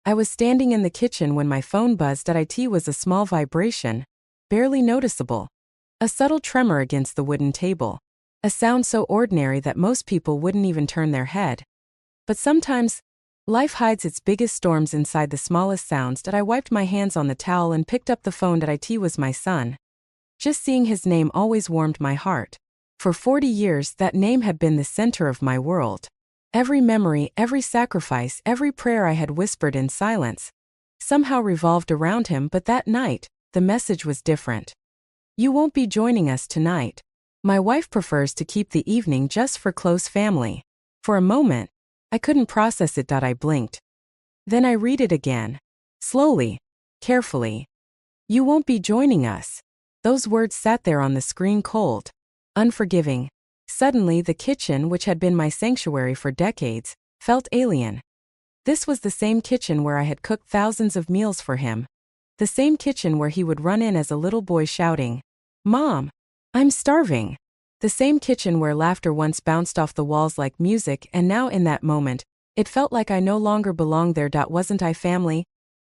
I was standing in the kitchen when my phone buzzed. It was a small vibration, barely noticeable. A subtle tremor against the wooden table. A sound so ordinary that most people wouldn't even turn their head. But sometimes, life hides its biggest storms inside the smallest sounds. I wiped my hands on the towel and picked up the phone. It was my son. Just seeing his name always warmed my heart. For 40 years, that name had been the center of my world. Every memory, every sacrifice, every prayer I had whispered in silence somehow revolved around him. But that night, the message was different. You won't be joining us tonight. My wife prefers to keep the evening just for close family. For a moment, I couldn't process it. I blinked. Then I read it again. Slowly, carefully. You won't be joining us. Those words sat there on the screen, cold, unforgiving. Suddenly, the kitchen, which had been my sanctuary for decades, felt alien. This was the same kitchen where I had cooked thousands of meals for him. The same kitchen where he would run in as a little boy shouting, "Mom, I'm starving." The same kitchen where laughter once bounced off the walls like music, and now in that moment, it felt like I no longer belonged there. Wasn't I family?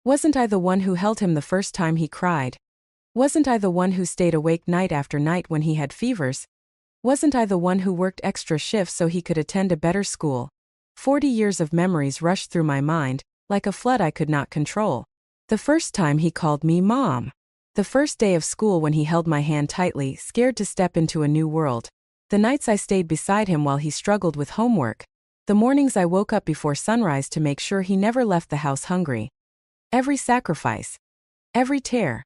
Wasn't I the one who held him the first time he cried? Wasn't I the one who stayed awake night after night when he had fevers? Wasn't I the one who worked extra shifts so he could attend a better school? 40 years of memories rushed through my mind, like a flood I could not control. The first time he called me Mom. The first day of school when he held my hand tightly, scared to step into a new world. The nights I stayed beside him while he struggled with homework. The mornings I woke up before sunrise to make sure he never left the house hungry. Every sacrifice. Every tear.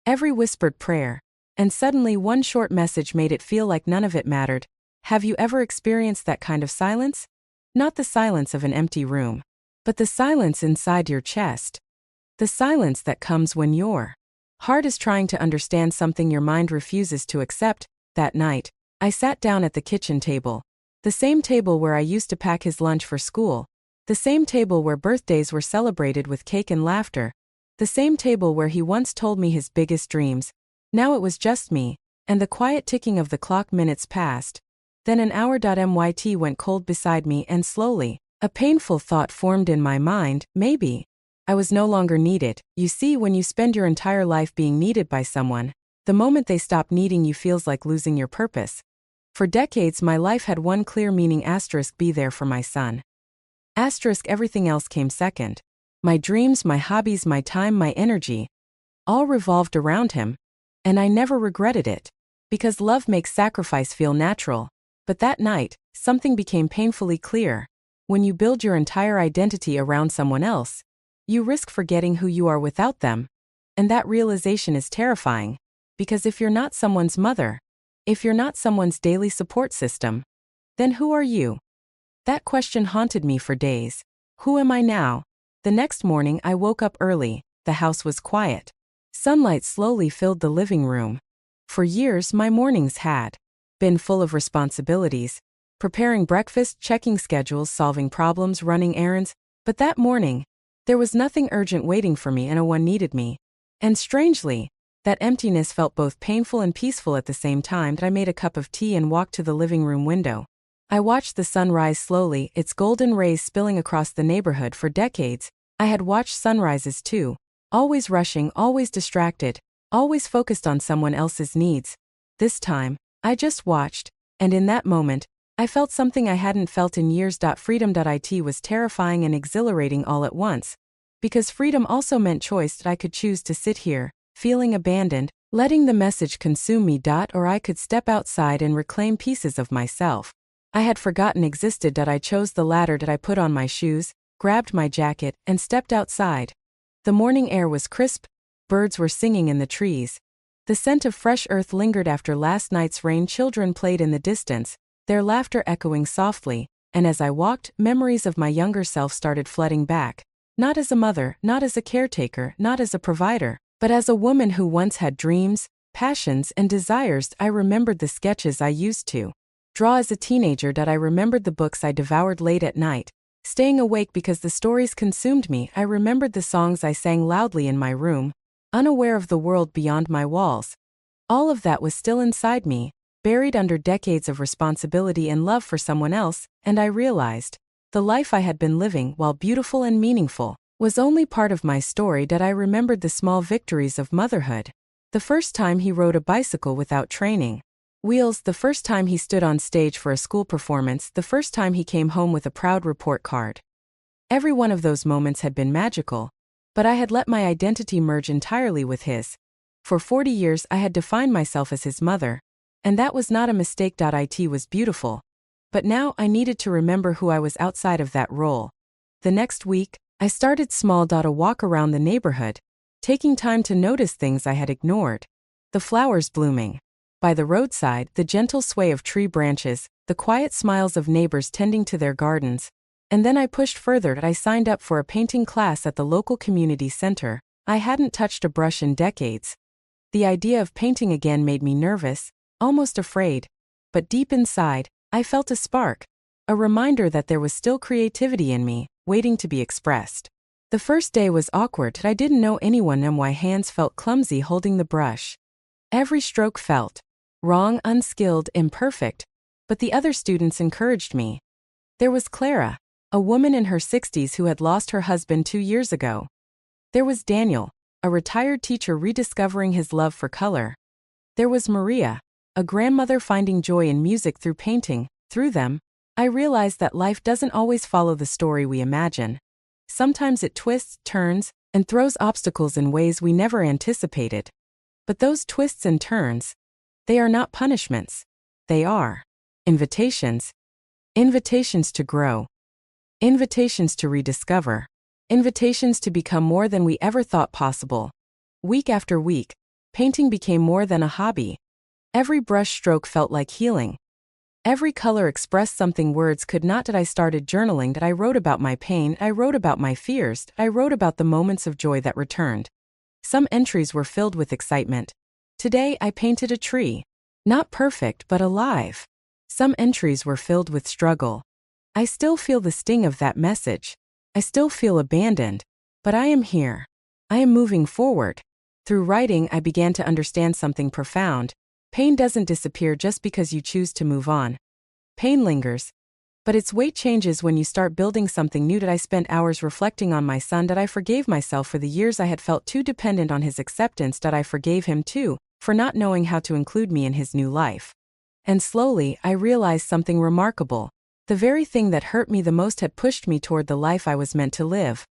Every whispered prayer. And suddenly one short message made it feel like none of it mattered. Have you ever experienced that kind of silence? Not the silence of an empty room, but the silence inside your chest. The silence that comes when your heart is trying to understand something your mind refuses to accept. That night, I sat down at the kitchen table. The same table where I used to pack his lunch for school. The same table where birthdays were celebrated with cake and laughter. The same table where he once told me his biggest dreams. Now it was just me, and the quiet ticking of the clock. Minutes passed. Then an hour. MYT went cold beside me, and slowly, a painful thought formed in my mind. Maybe I was no longer needed. You see, when you spend your entire life being needed by someone, the moment they stop needing you feels like losing your purpose. For decades my life had one clear meaning: be there for my son. Everything else came second. My dreams, my hobbies, my time, my energy, all revolved around him. And I never regretted it. Because love makes sacrifice feel natural. But that night, something became painfully clear. When you build your entire identity around someone else, you risk forgetting who you are without them. And that realization is terrifying. Because if you're not someone's mother, if you're not someone's daily support system, then who are you? That question haunted me for days. Who am I now? The next morning I woke up early. The house was quiet. Sunlight slowly filled the living room. For years my mornings had been full of responsibilities. Preparing breakfast, checking schedules, solving problems, running errands. But that morning, there was nothing urgent waiting for me, and no one needed me. And strangely, that emptiness felt both painful and peaceful at the same time. I made a cup of tea and walked to the living room window. I watched the sun rise slowly, its golden rays spilling across the neighborhood. For decades, I had watched sunrises too. Always rushing, always distracted, always focused on someone else's needs. This time, I just watched, and in that moment, I felt something I hadn't felt in years. Freedom. It was terrifying and exhilarating all at once. Because freedom also meant choice. I could choose to sit here, feeling abandoned, letting the message consume me. Or I could step outside and reclaim pieces of myself I had forgotten existed. I chose the latter. I put on my shoes, grabbed my jacket, and stepped outside. The morning air was crisp, birds were singing in the trees. The scent of fresh earth lingered after last night's rain. Children played in the distance, their laughter echoing softly, and as I walked, memories of my younger self started flooding back. Not as a mother, not as a caretaker, not as a provider, but as a woman who once had dreams, passions, and desires. I remembered the sketches I used to draw as a teenager. I remembered the books I devoured late at night, staying awake because the stories consumed me. I remembered the songs I sang loudly in my room, unaware of the world beyond my walls. All of that was still inside me, buried under decades of responsibility and love for someone else, and I realized the life I had been living, while beautiful and meaningful, was only part of my story that I remembered the small victories of motherhood. The first time he rode a bicycle without training wheels, the first time he stood on stage for a school performance, the first time he came home with a proud report card. Every one of those moments had been magical, but I had let my identity merge entirely with his. For 40 years I had defined myself as his mother, and that was not a mistake. It was beautiful. But now I needed to remember who I was outside of that role. The next week, I started small. A walk around the neighborhood, taking time to notice things I had ignored. The flowers blooming by the roadside, the gentle sway of tree branches, the quiet smiles of neighbors tending to their gardens. And then I pushed further. I signed up for a painting class at the local community center. I hadn't touched a brush in decades. The idea of painting again made me nervous, almost afraid. But deep inside, I felt a spark, a reminder that there was still creativity in me, waiting to be expressed. The first day was awkward. I didn't know anyone and my hands felt clumsy holding the brush. Every stroke felt wrong, unskilled, imperfect. But the other students encouraged me. There was Clara, a woman in her 60s who had lost her husband 2 years ago. There was Daniel, a retired teacher rediscovering his love for color. There was Maria, a grandmother finding joy in music through painting. Through them, I realized that life doesn't always follow the story we imagine. Sometimes it twists, turns, and throws obstacles in ways we never anticipated. But those twists and turns, they are not punishments. They are invitations. Invitations to grow. Invitations to rediscover. Invitations to become more than we ever thought possible. Week after week, painting became more than a hobby. Every brush stroke felt like healing. Every color expressed something words could not. I started journaling. I wrote about my pain, I wrote about my fears, I wrote about the moments of joy that returned. Some entries were filled with excitement. Today I painted a tree. Not perfect but alive. Some entries were filled with struggle. I still feel the sting of that message. I still feel abandoned. But I am here. I am moving forward. Through writing I began to understand something profound. Pain doesn't disappear just because you choose to move on. Pain lingers. But its weight changes when you start building something new. I spent hours reflecting on my son. I forgave myself for the years I had felt too dependent on his acceptance. I forgave him too, for not knowing how to include me in his new life. And slowly, I realized something remarkable. The very thing that hurt me the most had pushed me toward the life I was meant to live.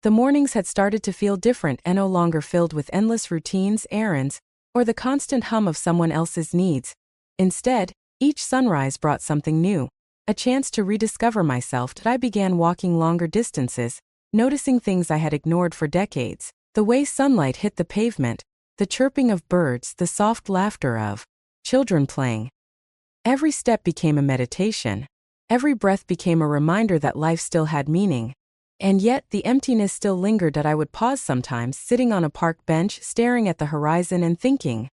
The mornings had started to feel different and no longer filled with endless routines, errands, or the constant hum of someone else's needs. Instead, each sunrise brought something new. A chance to rediscover myself. I began walking longer distances, noticing things I had ignored for decades. The way sunlight hit the pavement, the chirping of birds, the soft laughter of children playing. Every step became a meditation. Every breath became a reminder that life still had meaning. And yet, the emptiness still lingered. I would pause sometimes, sitting on a park bench, staring at the horizon and thinking,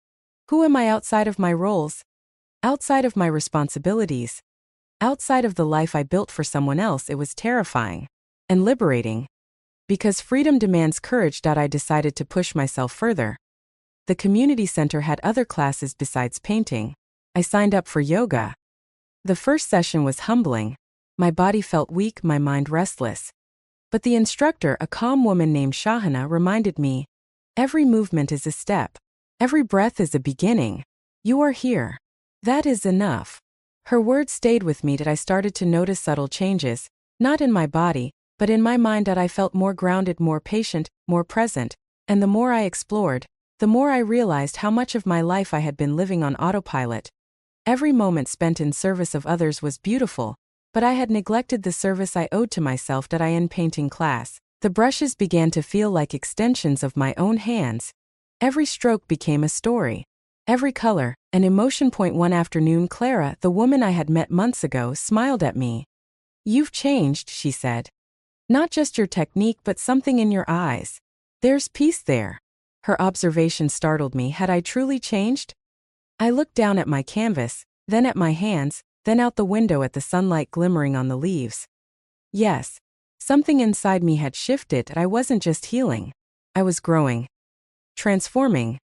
who am I outside of my roles? Outside of my responsibilities? Outside of the life I built for someone else? It was terrifying and liberating. Because freedom demands courage. I decided to push myself further. The community center had other classes besides painting. I signed up for yoga. The first session was humbling. My body felt weak, my mind restless. But the instructor, a calm woman named Shahana, reminded me, every movement is a step. Every breath is a beginning. You are here. That is enough. Her words stayed with me. I started to notice subtle changes, not in my body, but in my mind. I felt more grounded, more patient, more present. And the more I explored, the more I realized how much of my life I had been living on autopilot. Every moment spent in service of others was beautiful, but I had neglected the service I owed to myself. In painting class, the brushes began to feel like extensions of my own hands. Every stroke became a story. Every color, an emotion point. One afternoon, Clara, the woman I had met months ago, smiled at me. You've changed, she said. Not just your technique but something in your eyes. There's peace there. Her observation startled me. Had I truly changed? I looked down at my canvas, then at my hands, then out the window at the sunlight glimmering on the leaves. Yes, something inside me had shifted. I wasn't just healing. I was growing. Transforming.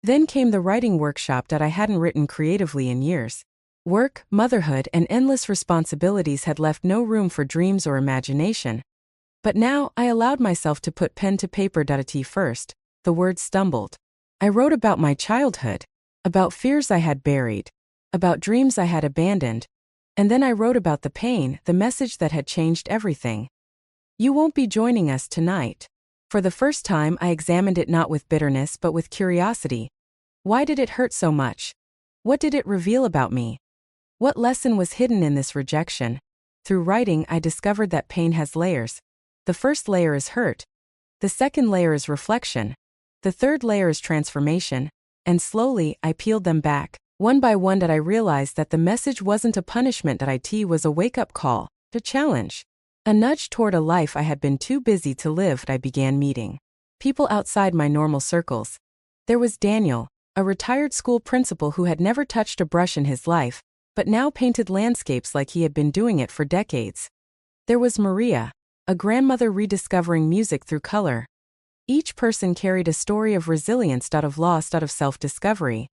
Then came the writing workshop. I hadn't written creatively in years. Work, motherhood, and endless responsibilities had left no room for dreams or imagination. But now, I allowed myself to put pen to paper. At first, the words stumbled. I wrote about my childhood, about fears I had buried, about dreams I had abandoned, and then I wrote about the pain, the message that had changed everything. You won't be joining us tonight. For the first time, I examined it not with bitterness but with curiosity. Why did it hurt so much? What did it reveal about me? What lesson was hidden in this rejection? Through writing, I discovered that pain has layers. The first layer is hurt. The second layer is reflection. The third layer is transformation. And slowly, I peeled them back. One by one I realized that the message wasn't a punishment. It was a wake-up call, a challenge. A nudge toward a life I had been too busy to live. I began meeting people outside my normal circles. There was Daniel, a retired school principal who had never touched a brush in his life, but now painted landscapes like he had been doing it for decades. There was Maria, a grandmother rediscovering music through color. Each person carried a story of resilience, of loss, of self-discovery.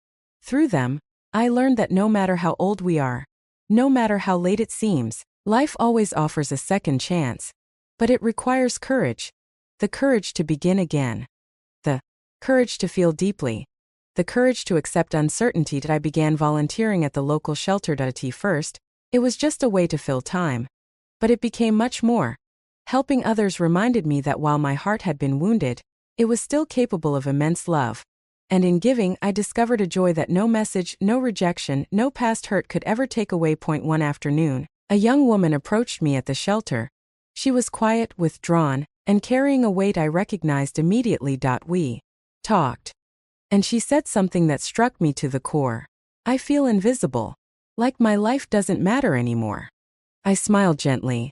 Through them, I learned that no matter how old we are, no matter how late it seems, life always offers a second chance. But it requires courage. The courage to begin again. The courage to feel deeply. The courage to accept uncertainty. I began volunteering at the local shelter. At first, it was just a way to fill time. But it became much more. Helping others reminded me that while my heart had been wounded, it was still capable of immense love. And in giving, I discovered a joy that no message, no rejection, no past hurt could ever take away. One afternoon, a young woman approached me at the shelter. She was quiet, withdrawn, and carrying a weight I recognized immediately. We talked. And she said something that struck me to the core. I feel invisible. Like my life doesn't matter anymore. I smiled gently.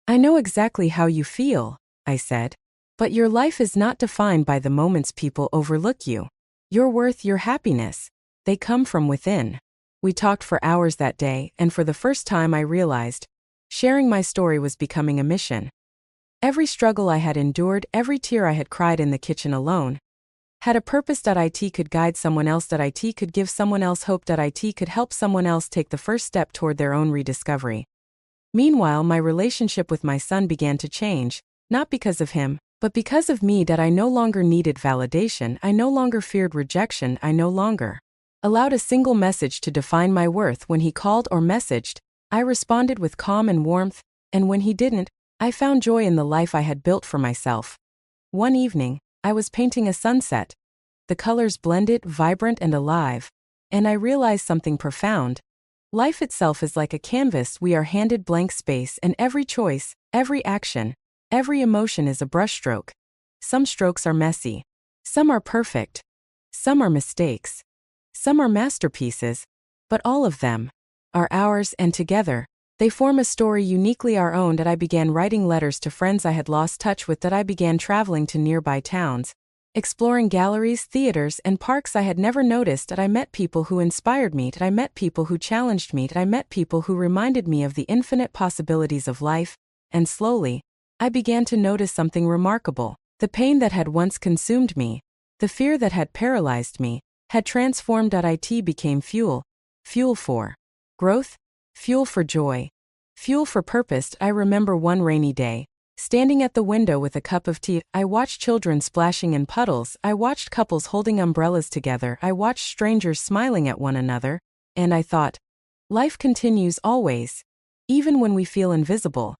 I know exactly how you feel, I said. But your life is not defined by the moments people overlook you. Your worth, your happiness, they come from within. We talked for hours that day, and for the first time I realized, sharing my story was becoming a mission. Every struggle I had endured, every tear I had cried in the kitchen alone, had a purpose. It could guide someone else. It could give someone else hope. It could help someone else take the first step toward their own rediscovery. Meanwhile, my relationship with my son began to change, not because of him, but because of me. I no longer needed validation. I no longer feared rejection. I no longer allowed a single message to define my worth. When he called or messaged, I responded with calm and warmth, and when he didn't, I found joy in the life I had built for myself. One evening, I was painting a sunset. The colors blended, vibrant and alive, and I realized something profound. Life itself is like a canvas. We are handed blank space, and every choice, every action, every emotion is a brushstroke. Some strokes are messy. Some are perfect. Some are mistakes. Some are masterpieces. But all of them are ours, and together, they form a story uniquely our own. I began writing letters to friends I had lost touch with. I began traveling to nearby towns, exploring galleries, theaters, and parks I had never noticed. I met people who inspired me. I met people who challenged me. I met people who reminded me of the infinite possibilities of life. And slowly, I began to notice something remarkable. The pain that had once consumed me, the fear that had paralyzed me, had transformed. It became fuel. Fuel for growth, fuel for joy, fuel for purpose. I remember one rainy day, standing at the window with a cup of tea. I watched children splashing in puddles. I watched couples holding umbrellas together. I watched strangers smiling at one another. And I thought, life continues always. Even when we feel invisible.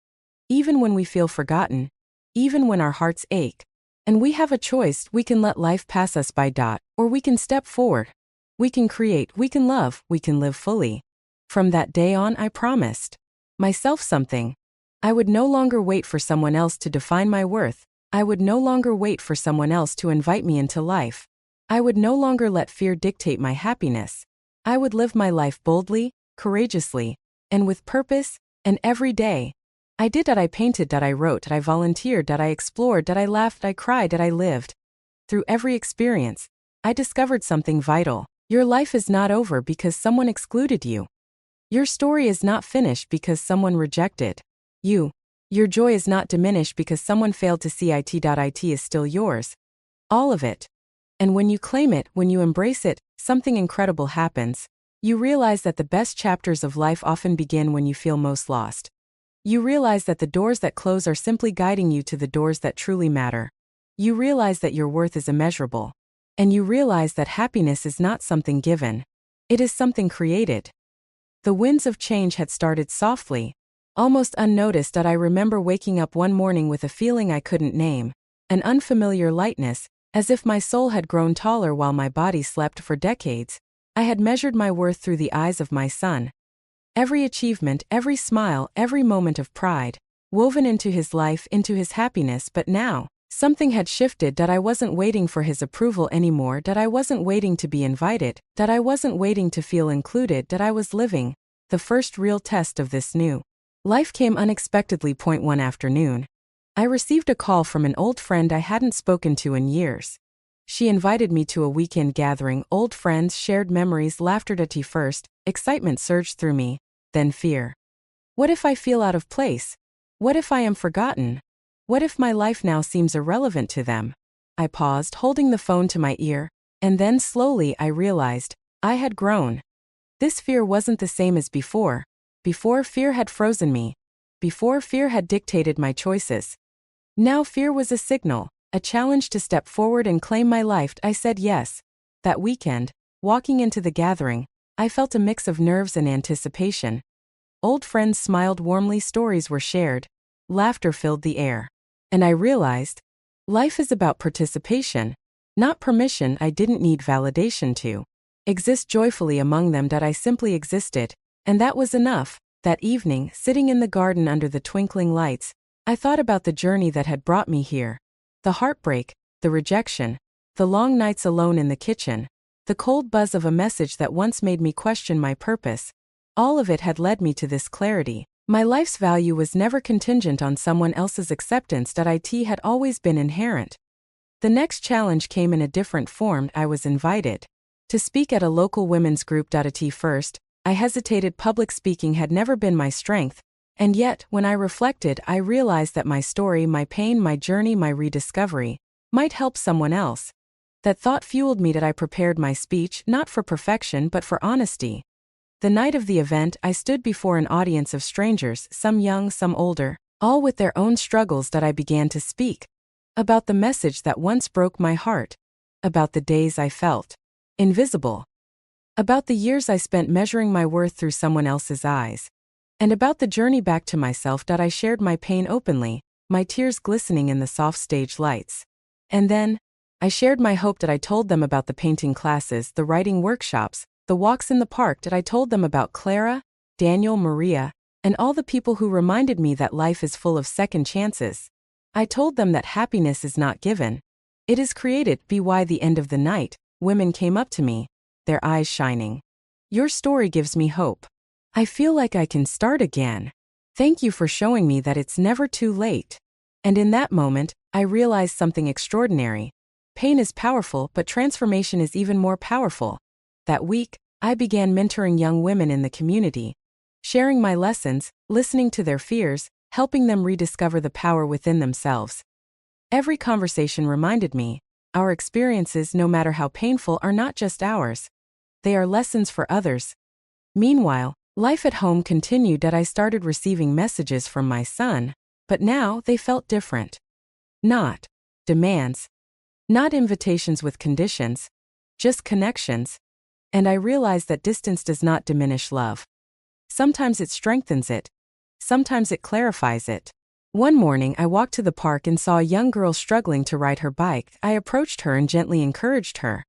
Even when we feel forgotten. Even when our hearts ache. And we have a choice. We can let life pass us by. Or we can step forward. We can create. We can love. We can live fully. From that day on, I promised myself something. I would no longer wait for someone else to define my worth. I would no longer wait for someone else to invite me into life. I would no longer let fear dictate my happiness. I would live my life boldly, courageously, and with purpose, and every day. I did. I painted. I wrote. I volunteered. I explored. I laughed. I cried. I lived. Through every experience, I discovered something vital. Your life is not over because someone excluded you. Your story is not finished because someone rejected you. Your joy is not diminished because someone failed to see it. It is still yours. All of it. And when you claim it, when you embrace it, something incredible happens. You realize that the best chapters of life often begin when you feel most lost. You realize that the doors that close are simply guiding you to the doors that truly matter. You realize that your worth is immeasurable. And you realize that happiness is not something given. It is something created. The winds of change had started softly, almost unnoticed. That I remember waking up one morning with a feeling I couldn't name, an unfamiliar lightness, as if my soul had grown taller while my body slept for decades. I had measured my worth through the eyes of my son. Every achievement, every smile, every moment of pride, woven into his life, into his happiness. But now, something had shifted. That I wasn't waiting for his approval anymore. That I wasn't waiting to be invited. That I wasn't waiting to feel included. That I was living the first real test of this new life came unexpectedly. One afternoon, I received a call from an old friend I hadn't spoken to in years. She invited me to a weekend gathering. Old friends, shared memories, laughter. At first, excitement surged through me, then fear. What if I feel out of place? What if I am forgotten? What if my life now seems irrelevant to them? I paused, holding the phone to my ear, and then slowly I realized I had grown. This fear wasn't the same as before. Before, fear had frozen me. Before, fear had dictated my choices. Now fear was a signal, a challenge to step forward and claim my life. I said yes. That weekend, walking into the gathering, I felt a mix of nerves and anticipation. Old friends smiled warmly, stories were shared, laughter filled the air. And I realized, life is about participation, not permission. I didn't need validation to exist joyfully among them. That I simply existed, and that was enough. That evening, sitting in the garden under the twinkling lights, I thought about the journey that had brought me here. The heartbreak, the rejection, the long nights alone in the kitchen, the cold buzz of a message that once made me question my purpose. All of it had led me to this clarity. My life's value was never contingent on someone else's acceptance. That it had always been inherent. The next challenge came in a different form. I was invited to speak at a local women's group. At first, I hesitated. Public speaking had never been my strength, and yet, when I reflected, I realized that my story, my pain, my journey, my rediscovery, might help someone else. That thought fueled me. That I prepared my speech, not for perfection but for honesty. The night of the event, I stood before an audience of strangers, some young, some older, all with their own struggles. That I began to speak about the message that once broke my heart, about the days I felt invisible, about the years I spent measuring my worth through someone else's eyes, and about the journey back to myself. That I shared my pain openly, my tears glistening in the soft stage lights. And then, I shared my hope. That I told them about the painting classes, the writing workshops, the walks in the park. That I told them about Clara, Daniel, Maria, and all the people who reminded me that life is full of second chances. I told them that happiness is not given. It is created. By the end of the night, women came up to me, their eyes shining. Your story gives me hope. I feel like I can start again. Thank you for showing me that it's never too late. And in that moment, I realized something extraordinary. Pain is powerful, but transformation is even more powerful. That week, I began mentoring young women in the community, sharing my lessons, listening to their fears, helping them rediscover the power within themselves. Every conversation reminded me, our experiences, no matter how painful, are not just ours. They are lessons for others. Meanwhile, life at home continued. That I started receiving messages from my son, but now they felt different. Not demands, not invitations with conditions, just connections. And I realized that distance does not diminish love. Sometimes it strengthens it. Sometimes it clarifies it. One morning I walked to the park and saw a young girl struggling to ride her bike. I approached her and gently encouraged her.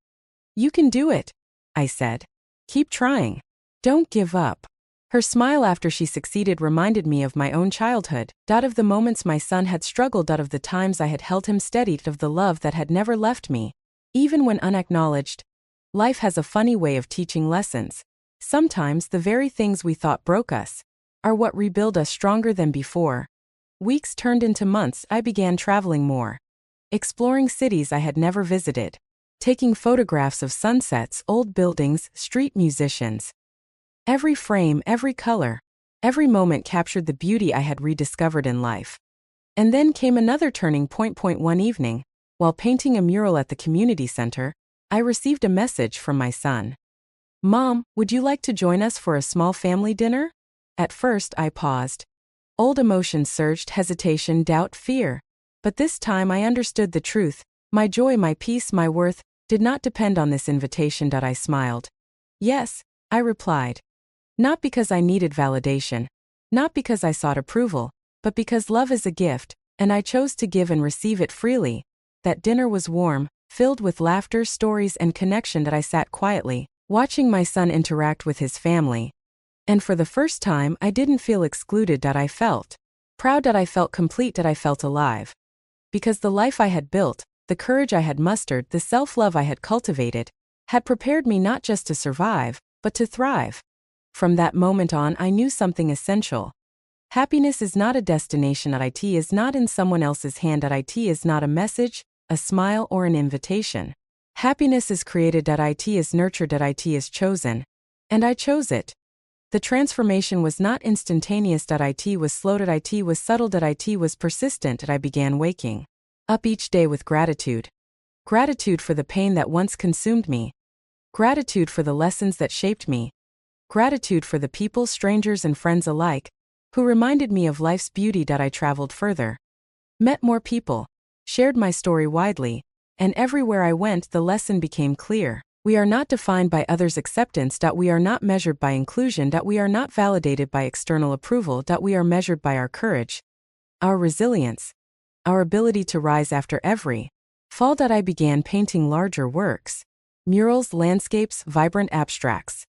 You can do it, I said. Keep trying. Don't give up. Her smile after she succeeded reminded me of my own childhood, of the moments my son had struggled, of the times I had held him steady, of the love that had never left me, even when unacknowledged. Life has a funny way of teaching lessons. Sometimes the very things we thought broke us are what rebuild us stronger than before. Weeks turned into months. I began traveling more, exploring cities I had never visited, taking photographs of sunsets, old buildings, street musicians. Every frame, every color, every moment captured the beauty I had rediscovered in life. And then came another turning point. One evening, while painting a mural at the community center, I received a message from my son. Mom, would you like to join us for a small family dinner? At first, I paused. Old emotions surged: hesitation, doubt, fear. But this time I understood the truth. My joy, my peace, my worth did not depend on this invitation. I smiled. Yes, I replied. Not because I needed validation, not because I sought approval, but because love is a gift, and I chose to give and receive it freely. That dinner was warm, filled with laughter, stories, and connection. I sat quietly, watching my son interact with his family. And for the first time, I didn't feel excluded. I felt proud. I felt complete. I felt alive. Because the life I had built, the courage I had mustered, the self-love I had cultivated, had prepared me not just to survive, but to thrive. From that moment on, I knew something essential. Happiness is not a destination. It is not in someone else's hand. It is not a message, a smile, or an invitation. Happiness is created. It is nurtured. It is chosen. And I chose it. The transformation was not instantaneous. It was slow. It was subtle. It was persistent. I began waking up each day with gratitude. Gratitude for the pain that once consumed me. Gratitude for the lessons that shaped me. Gratitude for the people, strangers and friends alike, who reminded me of life's beauty. I traveled further, met more people, shared my story widely, and everywhere I went the lesson became clear. We are not defined by others' acceptance. We are not measured by inclusion. We are not validated by external approval. We are measured by our courage, our resilience, our ability to rise after every fall. I began painting larger works, murals, landscapes, vibrant abstracts.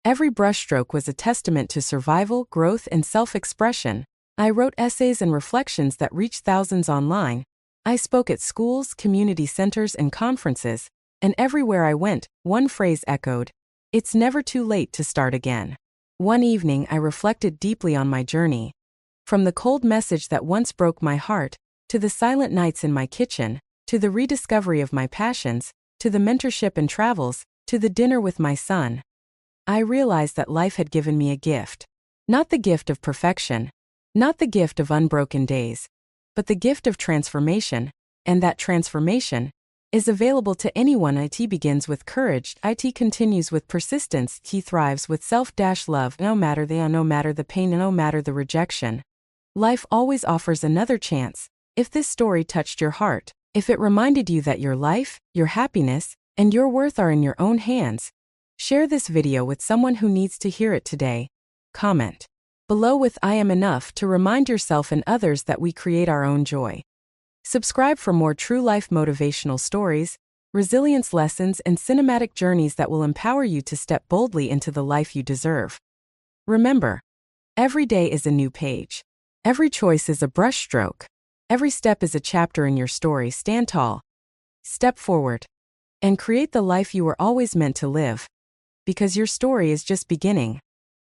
Every brushstroke was a testament to survival, growth, and self-expression. I wrote essays and reflections that reached thousands online. I spoke at schools, community centers, and conferences, and everywhere I went, one phrase echoed: it's never too late to start again. One evening, I reflected deeply on my journey. From the cold message that once broke my heart, to the silent nights in my kitchen, to the rediscovery of my passions, to the mentorship and travels, to the dinner with my son, I realized that life had given me a gift. Not the gift of perfection, not the gift of unbroken days, but the gift of transformation, and that transformation is available to anyone. It begins with courage, it continues with persistence, it thrives with self-love. No matter the pain, no matter the rejection, life always offers another chance. If this story touched your heart, if it reminded you that your life, your happiness, and your worth are in your own hands, share this video with someone who needs to hear it today. Comment below with "I am enough" to remind yourself and others that we create our own joy. Subscribe for more true life motivational stories, resilience lessons, and cinematic journeys that will empower you to step boldly into the life you deserve. Remember, every day is a new page. Every choice is a brushstroke. Every step is a chapter in your story. Stand tall, step forward, and create the life you were always meant to live. Because your story is just beginning.